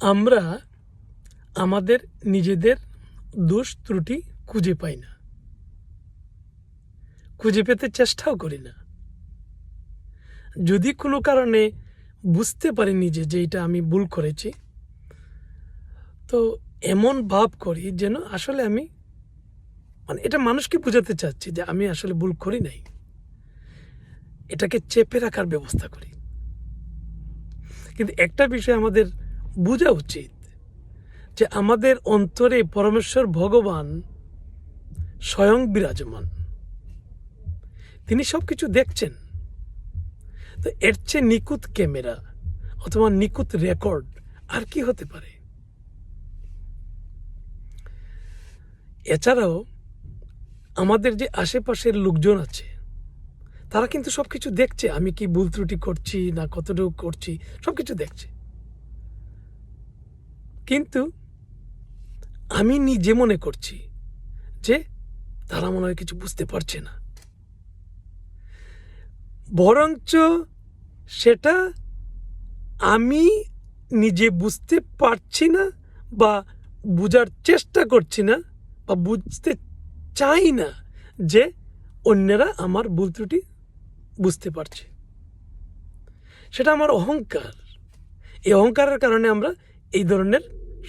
আমরা আমাদের নিজেদের দোষ ত্রুটি খুঁজে পাই না, খুঁজে পেতে চেষ্টাও করি না। যদি কোনো কারণে বুঝতে পারি নিজে যে এটা আমি ভুল করেছি, তো এমন ভাব করি যেন আসলে আমি এটা মানুষকে বোঝাতে চাচ্ছি যে আমি আসলে ভুল করি নাই, এটাকে চেপে রাখার ব্যবস্থা করি। কিন্তু একটা বিষয় আমাদের বোঝা উচিত যে আমাদের অন্তরে পরমেশ্বর ভগবান স্বয়ং বিরাজমান, তিনি সব কিছু দেখছেন। তো এর চেয়ে নিখুঁত ক্যামেরা অথবা নিখুঁত রেকর্ড আর কি হতে পারে? এছাড়াও আমাদের যে আশেপাশের লোকজন আছে, তারা কিন্তু সব কিছু দেখছে, আমি কি ভুল ত্রুটি করছি না কতটুকু করছি, সব কিছু দেখছে। কিন্তু আমি নিজে মনে করছি যে তারা মনে হয় কিছু বুঝতে পারছে না, বরঞ্চ সেটা আমি নিজে বুঝতে পারছি না বা বোঝার চেষ্টা করছি না বা বুঝতে চাই না যে অন্যরা আমার ভুল ত্রুটি বুঝতে পারছে। সেটা আমার অহংকার। এই অহংকারের কারণে আমরা এই ধরনের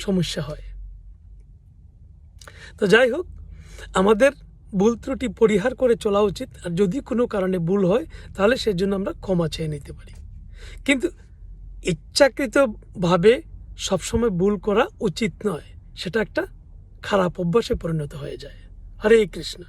সমস্যা হয়। তো যাই হোক, আমাদের ভুল ত্রুটি পরিহার করে চলা উচিত। আর যদি কোনো কারণে ভুল হয় তাহলে সেজন্য আমরা ক্ষমা চেয়ে নিতে পারি। কিন্তু ইচ্ছাকৃতভাবে সবসময় ভুল করা উচিত নয়, সেটা একটা খারাপ অভ্যাসে পরিণত হয়ে যায়। হরে কৃষ্ণ।